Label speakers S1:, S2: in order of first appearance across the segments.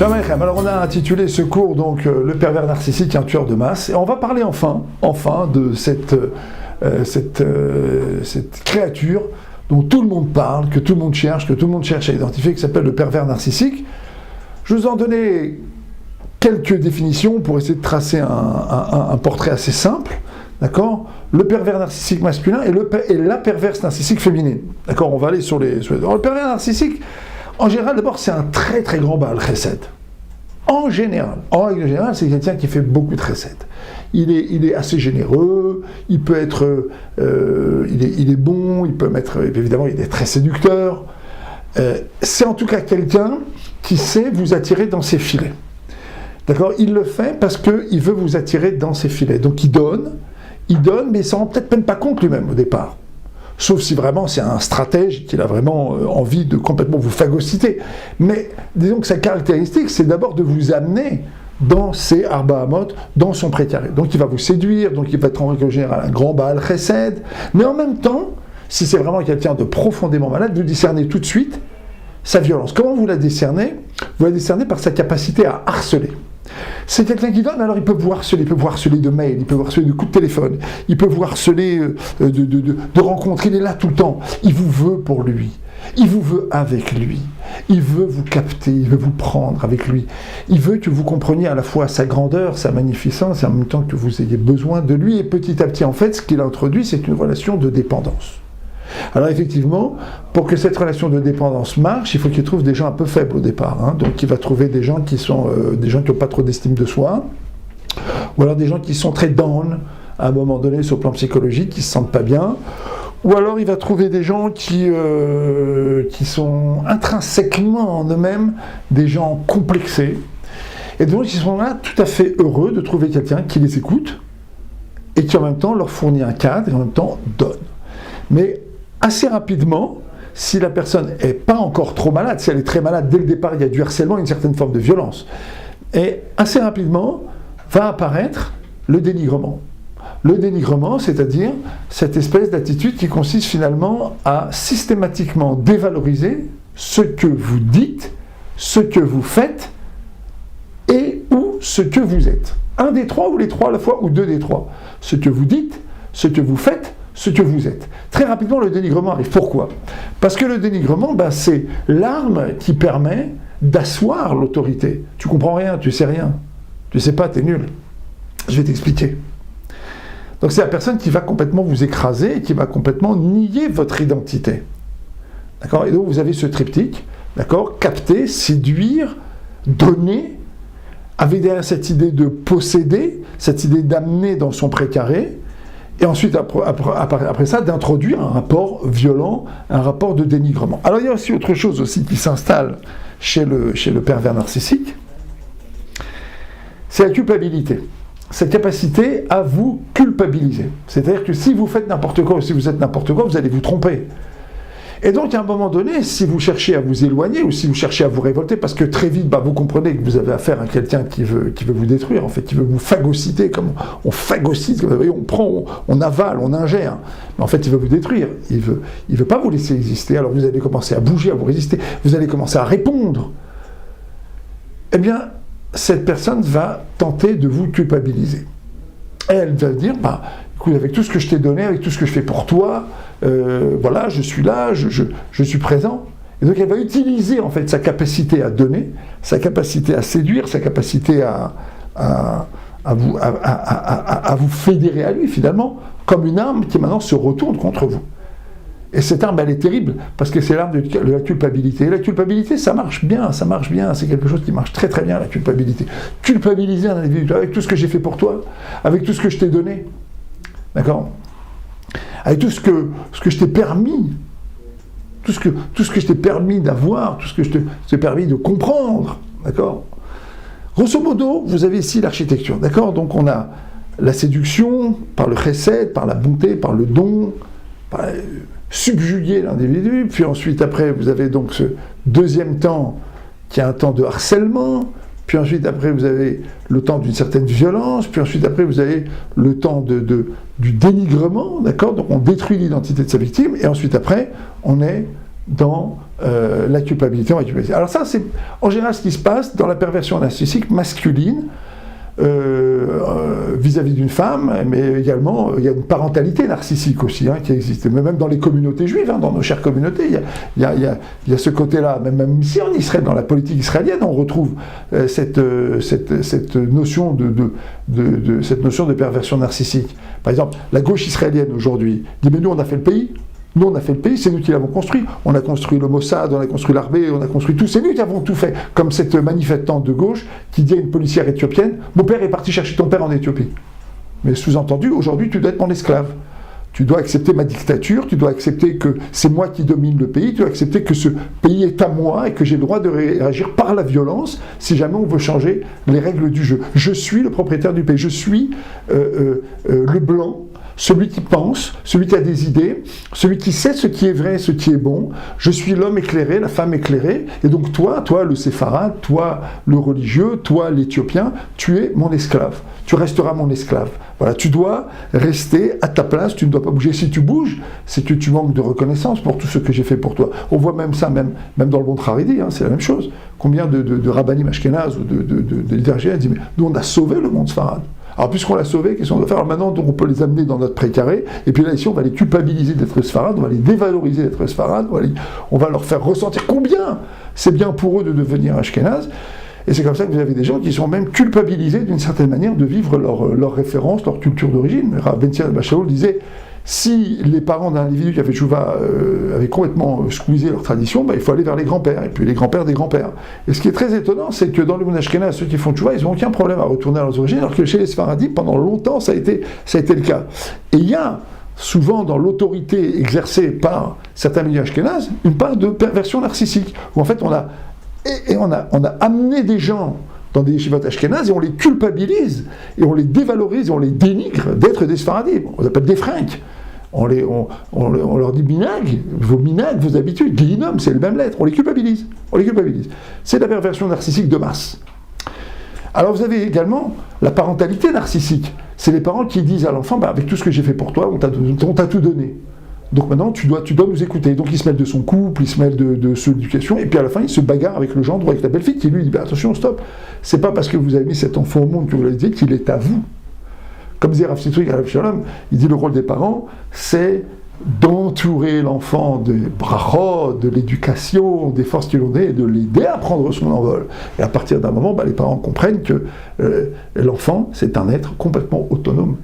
S1: Shalom Aleichem. Alors on a intitulé ce cours donc le pervers narcissique, un tueur de masse, et on va parler enfin de cette créature dont tout le monde parle, que tout le monde cherche, à identifier, qui s'appelle le pervers narcissique. Je vous en donnais quelques définitions pour essayer de tracer un portrait assez simple. D'accord ? Le pervers narcissique masculin et la perverse narcissique féminine. D'accord ? On va aller sur les... Alors, le pervers narcissique, en général, d'abord, c'est un très très grand Baal Chesed. En règle générale, c'est quelqu'un qui fait beaucoup de Chesed. Il est assez généreux, il peut être... il est bon, il peut mettre... Évidemment, il est très séducteur. C'est en tout cas quelqu'un qui sait vous attirer dans ses filets. D'accord ? Il le fait parce qu'il veut vous attirer dans ses filets. Donc il donne, mais il s'en rend peut-être même pas compte lui-même au départ. Sauf si vraiment c'est un stratège qu'il a vraiment envie de complètement vous phagocyter. Mais disons que sa caractéristique, c'est d'abord de vous amener dans ses Arba Hamot, dans son précaré. Donc il va vous séduire, donc il va être en règle générale un grand Baal Chesed. Mais en même temps, si c'est vraiment quelqu'un de profondément malade, vous discernez tout de suite sa violence. Comment vous la décernez ? Vous la décernez par sa capacité à harceler. C'est quelqu'un qui donne, alors il peut vous harceler de mails, il peut vous harceler de coups de téléphone, il peut vous harceler de rencontres, il est là tout le temps. Il vous veut pour lui, il vous veut avec lui, il veut vous capter, il veut vous prendre avec lui. Il veut que vous compreniez à la fois sa grandeur, sa magnificence, et en même temps que vous ayez besoin de lui. Et petit à petit, en fait, ce qu'il a introduit, c'est une relation de dépendance. Alors effectivement, pour que cette relation de dépendance marche, il faut qu'il trouve des gens un peu faibles au départ. Donc il va trouver des gens qui sont des gens qui n'ont pas trop d'estime de soi, ou alors des gens qui sont très down à un moment donné sur le plan psychologique, qui ne se sentent pas bien, ou alors il va trouver des gens qui sont intrinsèquement en eux-mêmes des gens complexés, et donc ils sont là tout à fait heureux de trouver quelqu'un qui les écoute, et qui en même temps leur fournit un cadre, et en même temps donne. Mais assez rapidement, si la personne n'est pas encore trop malade, si elle est très malade, dès le départ, il y a du harcèlement, une certaine forme de violence. Et assez rapidement, va apparaître le dénigrement. Le dénigrement, c'est-à-dire cette espèce d'attitude qui consiste finalement à systématiquement dévaloriser ce que vous dites, ce que vous faites, et ou ce que vous êtes. Un des trois, ou les trois à la fois, ou deux des trois. Ce que vous dites, ce que vous faites, ce que vous êtes. Très rapidement, le dénigrement arrive. Pourquoi ? Parce que le dénigrement, c'est l'arme qui permet d'asseoir l'autorité. Tu comprends rien, tu sais rien. Tu sais pas, t'es nul. Je vais t'expliquer. Donc c'est la personne qui va complètement vous écraser et qui va complètement nier votre identité. D'accord ? Et donc vous avez ce triptyque, d'accord ? Capter, séduire, donner, avec derrière cette idée de posséder, cette idée d'amener dans son précaré, et ensuite, après ça, d'introduire un rapport violent, un rapport de dénigrement. Alors il y a aussi autre chose aussi qui s'installe chez le pervers narcissique, c'est la culpabilité. Cette capacité à vous culpabiliser. C'est-à-dire que si vous faites n'importe quoi ou si vous êtes n'importe quoi, vous allez vous tromper. Et donc, à un moment donné, si vous cherchez à vous éloigner ou si vous cherchez à vous révolter, parce que très vite, vous comprenez que vous avez affaire à quelqu'un qui veut vous détruire, en fait, qui veut vous phagocyter, comme on phagocyte, vous voyez, on prend, on avale, on ingère. Mais en fait, il veut vous détruire. Il veut pas vous laisser exister. Alors, vous allez commencer à bouger, à vous résister. Vous allez commencer à répondre. Eh bien, cette personne va tenter de vous culpabiliser. Et elle va dire, écoute, avec tout ce que je t'ai donné, avec tout ce que je fais pour toi, voilà, je suis là, je suis présent. Et donc elle va utiliser en fait sa capacité à donner, sa capacité à séduire, sa capacité à vous fédérer à lui finalement, comme une arme qui maintenant se retourne contre vous. Et cette arme, elle est terrible, parce que c'est l'arme de la culpabilité. Et la culpabilité, ça marche bien, c'est quelque chose qui marche très très bien, la culpabilité. Culpabiliser un individu, avec tout ce que j'ai fait pour toi, avec tout ce que je t'ai donné, d'accord ? Avec tout ce que je t'ai permis, tout ce que je t'ai permis d'avoir, tout ce que je t'ai permis de comprendre, d'accord ? Grosso modo, vous avez ici l'architecture, d'accord ? Donc on a la séduction, par le chesed, par la bonté, par le don, par subjuguer l'individu, puis ensuite après vous avez donc ce deuxième temps qui est un temps de harcèlement, puis ensuite après vous avez le temps d'une certaine violence, puis ensuite après vous avez le temps du dénigrement, d'accord ? Donc on détruit l'identité de sa victime, et ensuite après on est dans la culpabilité. Alors ça, c'est en général ce qui se passe dans la perversion narcissique masculine, vis-à-vis d'une femme, mais également il y a une parentalité narcissique aussi qui existe, mais même dans les communautés juives, dans nos chères communautés, il y a ce côté-là, même ici en Israël, dans la politique israélienne, on retrouve cette notion de perversion narcissique. Par exemple, la gauche israélienne aujourd'hui dit mais nous on a fait le pays. Nous, on a fait le pays, c'est nous qui l'avons construit. On a construit le Mossad, on a construit l'armée, on a construit tout. C'est nous qui avons tout fait. Comme cette manifestante de gauche qui dit à une policière éthiopienne « Mon père est parti chercher ton père en Éthiopie. » Mais sous-entendu, aujourd'hui, tu dois être mon esclave. Tu dois accepter ma dictature, tu dois accepter que c'est moi qui domine le pays, tu dois accepter que ce pays est à moi et que j'ai le droit de réagir par la violence si jamais on veut changer les règles du jeu. Je suis le propriétaire du pays, je suis le blanc, celui qui pense, celui qui a des idées, celui qui sait ce qui est vrai, ce qui est bon. Je suis l'homme éclairé, la femme éclairée, et donc toi le séfarade, toi le religieux, toi l'Éthiopien, tu es mon esclave. Tu resteras mon esclave. Voilà, tu dois rester à ta place, tu ne dois pas bouger. Si tu bouges, c'est que tu manques de reconnaissance pour tout ce que j'ai fait pour toi. On voit même ça, même dans le bon Haredi, c'est la même chose. Combien de rabbinim ashkénazes ou de leaders disent mais nous on a sauvé le monde séfarade. Alors puisqu'on l'a sauvé, qu'est-ce qu'on doit faire? Alors maintenant, donc, on peut les amener dans notre précaré, et puis là ici, on va les culpabiliser d'être séfarades, on va les dévaloriser d'être séfarades, on va leur faire ressentir combien c'est bien pour eux de devenir ashkénazes, et c'est comme ça que vous avez des gens qui sont même culpabilisés d'une certaine manière de vivre leur référence, leur culture d'origine. Rav Ben Tzia Shaul disait si les parents d'un individu qui a fait tchouva avaient complètement squeezé leur tradition, il faut aller vers les grands-pères, et puis les grands-pères des grands-pères. Et ce qui est très étonnant, c'est que dans le monde ashkénaze, ceux qui font tchouva, ils n'ont aucun problème à retourner à leurs origines, alors que chez les Sfaradim, pendant longtemps, ça a été le cas. Et il y a souvent dans l'autorité exercée par certains milieux ashkénazes, une part de perversion narcissique, où en fait on a amené des gens dans des yeshivot ashkénazes et on les culpabilise, et on les dévalorise, et on les dénigre d'être des Sfaradim. On les appelle des frinques. On leur dit minag, vos habitudes, guinom, c'est les mêmes lettres, on les culpabilise. C'est la perversion narcissique de masse. Alors vous avez également la parentalité narcissique. C'est les parents qui disent à l'enfant, avec tout ce que j'ai fait pour toi, on t'a tout donné. Donc maintenant, tu dois nous écouter. Donc il se mêle de son couple, il se mêle de son éducation, et puis à la fin, il se bagarre avec le gendre ou avec la belle-fille qui lui dit attention, stop, c'est pas parce que vous avez mis cet enfant au monde que vous l'avez dit qu'il est à vous. Comme disait Rav Sitwig à Rav Shalom, il dit le rôle des parents, c'est d'entourer l'enfant de brachot, de l'éducation, des forces qu'il en est, et de l'aider à prendre son envol. Et à partir d'un moment, les parents comprennent que l'enfant, c'est un être complètement autonome.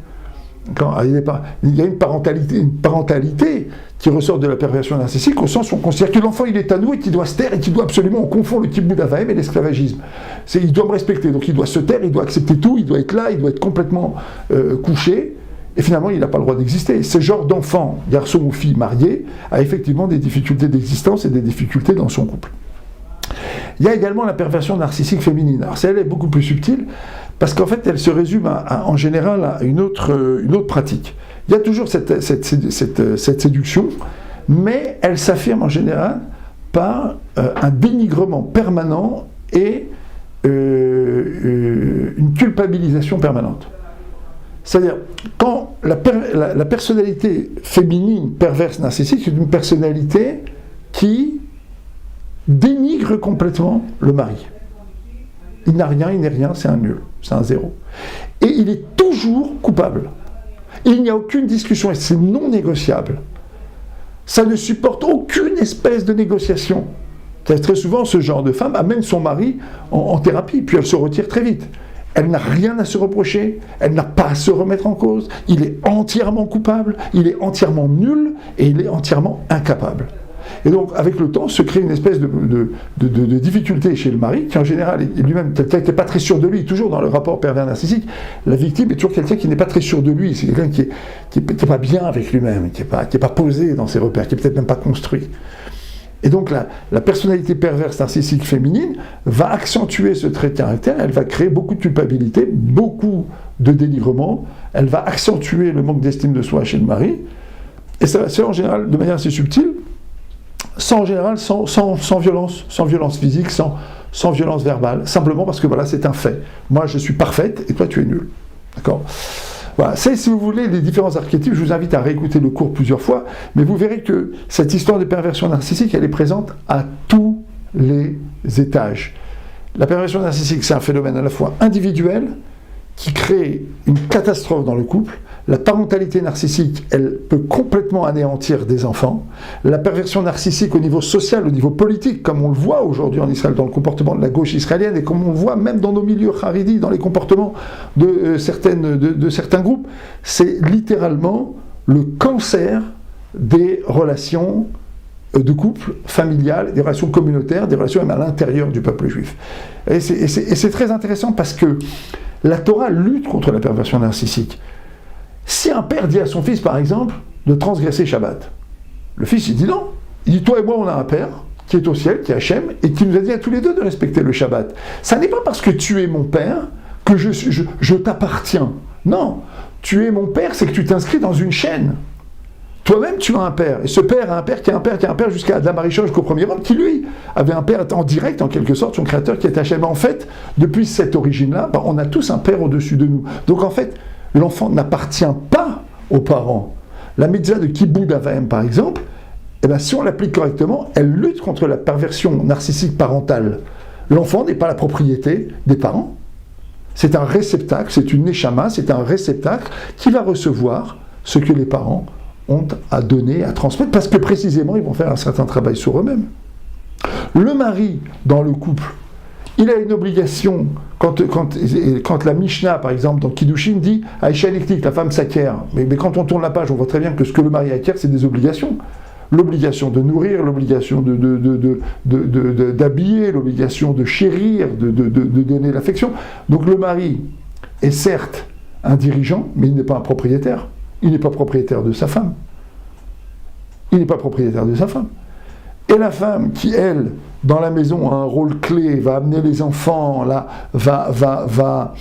S1: Il y a une parentalité qui ressort de la perversion narcissique, au sens où on considère que l'enfant il est à nous et qu'il doit se taire et qu'il doit absolument, on confond le kibbutz avaim et l'esclavagisme. Il doit me respecter, donc il doit se taire, il doit accepter tout, il doit être là, il doit être complètement couché, et finalement il n'a pas le droit d'exister. Ce genre d'enfant, garçon ou fille marié, a effectivement des difficultés d'existence et des difficultés dans son couple. Il y a également la perversion narcissique féminine. Alors celle-là est beaucoup plus subtile, parce qu'en fait, elle se résume en général à une autre pratique. Il y a toujours cette séduction, mais elle s'affirme en général par un dénigrement permanent et une culpabilisation permanente. C'est-à-dire, quand la personnalité féminine perverse narcissique, c'est une personnalité qui dénigre complètement le mari. Il n'a rien, il n'est rien, c'est un nul, c'est un zéro. Et il est toujours coupable. Et il n'y a aucune discussion, et c'est non négociable. Ça ne supporte aucune espèce de négociation. Très souvent, ce genre de femme amène son mari en thérapie, puis elle se retire très vite. Elle n'a rien à se reprocher, elle n'a pas à se remettre en cause, il est entièrement coupable, il est entièrement nul, et il est entièrement incapable. Et donc, avec le temps, se crée une espèce de difficulté chez le mari, qui en général est lui-même quelqu'un qui n'est pas très sûr de lui, toujours dans le rapport pervers narcissique. La victime est toujours quelqu'un qui n'est pas très sûr de lui, c'est quelqu'un qui n'est pas bien avec lui-même, qui n'est pas posé dans ses repères, qui n'est peut-être même pas construit. Et donc, la personnalité perverse narcissique féminine va accentuer ce trait de caractère, elle va créer beaucoup de culpabilité, beaucoup de dénigrement, elle va accentuer le manque d'estime de soi chez le mari, et ça va se faire en général de manière assez subtile, sans violence physique, sans violence verbale, simplement parce que voilà, c'est un fait. Moi, je suis parfaite et toi, tu es nul. D'accord ? Voilà, c'est, si vous voulez, les différents archétypes. Je vous invite à réécouter le cours plusieurs fois, mais vous verrez que cette histoire de perversion narcissique, elle est présente à tous les étages. La perversion narcissique, c'est un phénomène à la fois individuel, qui crée une catastrophe dans le couple. La parentalité narcissique, elle peut complètement anéantir des enfants. La perversion narcissique au niveau social, au niveau politique, comme on le voit aujourd'hui en Israël dans le comportement de la gauche israélienne et comme on le voit même dans nos milieux haridis, dans les comportements de certains groupes, c'est littéralement le cancer des relations de couple, familiales, des relations communautaires, des relations même à l'intérieur du peuple juif. Et c'est très intéressant parce que la Torah lutte contre la perversion narcissique. Si un père dit à son fils, par exemple, de transgresser Shabbat, le fils, il dit non. Il dit, toi et moi, on a un père qui est au ciel, qui est Hachem, et qui nous a dit à tous les deux de respecter le Shabbat. Ça n'est pas parce que tu es mon père que je t'appartiens. Non, tu es mon père, c'est que tu t'inscris dans une chaîne. Toi-même, tu as un père. Et ce père a un père qui a un père qui a un père jusqu'à Adam Arishon, jusqu'au premier homme, qui lui avait un père en direct, en quelque sorte, son créateur qui est Hachem. En fait, depuis cette origine-là, on a tous un père au-dessus de nous. Donc en fait, l'enfant n'appartient pas aux parents. La mitzvah de Kibboud Avaim, par exemple, eh bien, si on l'applique correctement, elle lutte contre la perversion narcissique parentale. L'enfant n'est pas la propriété des parents. C'est un réceptacle, c'est une neshama, c'est un réceptacle qui va recevoir ce que les parents ont à donner, à transmettre, parce que précisément, ils vont faire un certain travail sur eux-mêmes. Le mari, dans le couple, il a une obligation, quand la Mishnah, par exemple, dans Kiddushin, dit « Aïcha Niktik, la femme s'acquiert ». Mais quand on tourne la page, on voit très bien que ce que le mari acquiert, c'est des obligations. L'obligation de nourrir, l'obligation d'habiller, l'obligation de chérir, de donner l'affection. Donc le mari est certes un dirigeant, mais il n'est pas un propriétaire. Il n'est pas propriétaire de sa femme. Il n'est pas propriétaire de sa femme. Et la femme qui, elle, dans la maison, a un rôle clé, va amener les enfants, là, va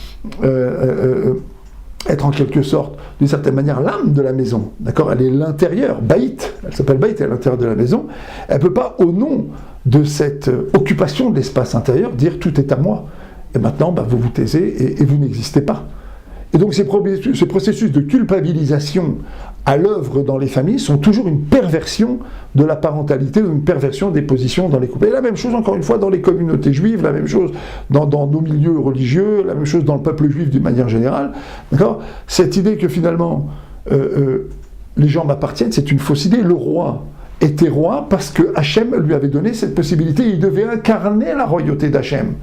S1: être en quelque sorte, d'une certaine manière, l'âme de la maison. D'accord ? Elle est l'intérieur, baït, elle s'appelle baït, elle est à l'intérieur de la maison. Elle ne peut pas, au nom de cette occupation de l'espace intérieur, dire « tout est à moi ». Et maintenant, vous vous taisez et vous n'existez pas. Et donc ces processus de culpabilisation à l'œuvre dans les familles sont toujours une perversion de la parentalité ou une perversion des positions dans les couples. Et la même chose, encore une fois, dans les communautés juives, la même chose dans nos milieux religieux, la même chose dans le peuple juif d'une manière générale. D'accord ? Cette idée que finalement, les gens m'appartiennent, c'est une fausse idée. Le roi était roi parce que Hachem lui avait donné cette possibilité. Il devait incarner la royauté d'Hachem.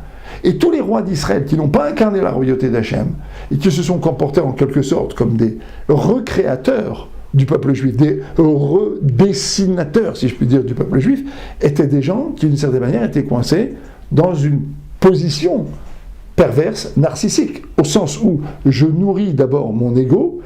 S1: Et tous les rois d'Israël qui n'ont pas incarné la royauté d'Hachem et qui se sont comportés en quelque sorte comme des recréateurs du peuple juif, des redessinateurs, si je puis dire, du peuple juif, étaient des gens qui, d'une certaine manière, étaient coincés dans une position perverse, narcissique, au sens où je nourris d'abord mon ego,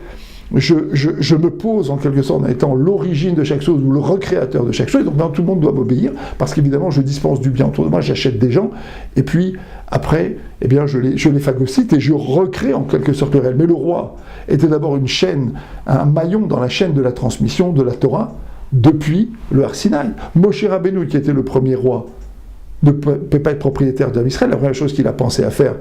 S1: je me pose en quelque sorte en étant l'origine de chaque chose ou le recréateur de chaque chose, donc tout le monde doit m'obéir, parce qu'évidemment je dispense du bien autour de moi, j'achète des gens, et puis après, eh bien, je les phagocyte et je recrée en quelque sorte le réel. Mais le roi était d'abord une chaîne, un maillon dans la chaîne de la transmission de la Torah depuis le Har Sinaï. Moshe Rabbeinu, qui était le premier roi, ne peut pas être propriétaire d'un Israël. La première chose qu'il a pensé à faire,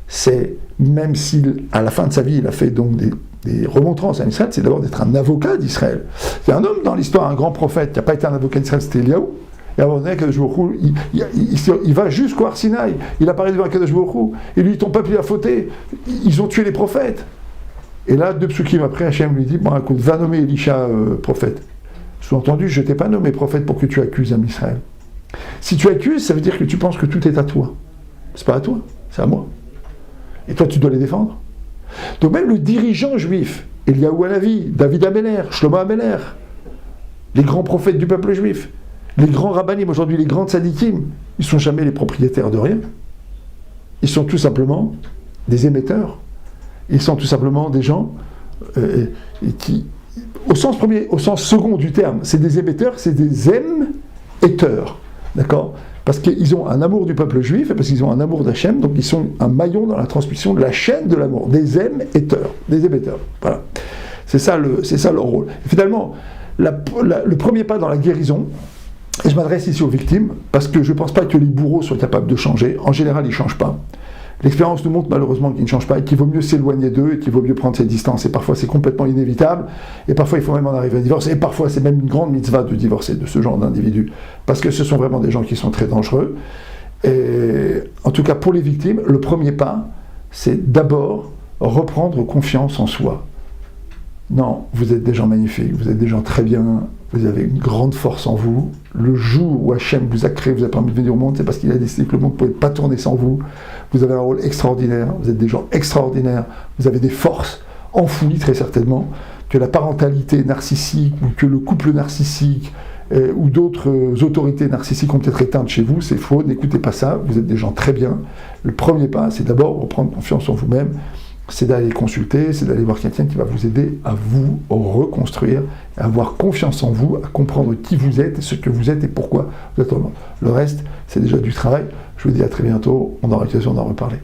S1: c'est, même s'il, à la fin de sa vie, il a fait donc des remontrances à Israël, c'est d'abord d'être un avocat d'Israël. Il y a un homme dans l'histoire, un grand prophète, qui n'a pas été un avocat d'Israël, c'était Eliaou. Et à un moment donné, Kadosh Baruch Hu, il va jusqu'au Har Sinaï, il apparaît devant Kadosh Baruch Hu, et lui, ton peuple, il a fauté, ils ont tué les prophètes. Et là, deux psukim après, Hachem lui dit, bon écoute, va nommer Elisha prophète. Sous-entendu, je ne t'ai pas nommé prophète pour que tu accuses un Israël. Si tu accuses, ça veut dire que tu penses que tout est à toi. C'est pas à toi, c'est à moi. Et toi, tu dois les défendre. Donc même le dirigeant juif, Eliaou Hanavi, David Ameller, Shlomo Ameller, les grands prophètes du peuple juif, les grands rabbanim, aujourd'hui les grands tzadikim, ils ne sont jamais les propriétaires de rien. Ils sont tout simplement des émetteurs. Ils sont tout simplement des gens qui, au sens premier, au sens second du terme, c'est des émetteurs, c'est des émetteurs. D'accord ? Parce qu'ils ont un amour du peuple juif et parce qu'ils ont un amour d'Hachem, donc ils sont un maillon dans la transmission de la chaîne de l'amour, des émetteurs, des émetteurs. Voilà. C'est ça leur rôle. Et finalement, le premier pas dans la guérison, et je m'adresse ici aux victimes, parce que je ne pense pas que les bourreaux soient capables de changer. En général, ils ne changent pas. L'expérience nous montre malheureusement qu'il ne change pas et qu'il vaut mieux s'éloigner d'eux et qu'il vaut mieux prendre ses distances. Et parfois c'est complètement inévitable, et parfois il faut même en arriver à divorcer, et parfois c'est même une grande mitzvah de divorcer de ce genre d'individus, parce que ce sont vraiment des gens qui sont très dangereux. Et en tout cas pour les victimes, le premier pas, c'est d'abord reprendre confiance en soi. Non, vous êtes des gens magnifiques, vous êtes des gens très bien, vous avez une grande force en vous. Le jour où Hachem vous a créé, vous a permis de venir au monde, c'est parce qu'il a décidé que le monde ne pouvait pas tourner sans vous. Vous avez un rôle extraordinaire, vous êtes des gens extraordinaires, vous avez des forces enfouies très certainement, que la parentalité narcissique, ou que le couple narcissique, ou d'autres autorités narcissiques ont peut-être éteintes chez vous, c'est faux, n'écoutez pas ça, vous êtes des gens très bien. Le premier pas, c'est d'abord reprendre confiance en vous-même, c'est d'aller consulter, c'est d'aller voir quelqu'un qui va vous aider à vous reconstruire, à avoir confiance en vous, à comprendre qui vous êtes, ce que vous êtes et pourquoi vous êtes au monde. Le reste, c'est déjà du travail. Je vous dis à très bientôt, on aura l'occasion d'en reparler.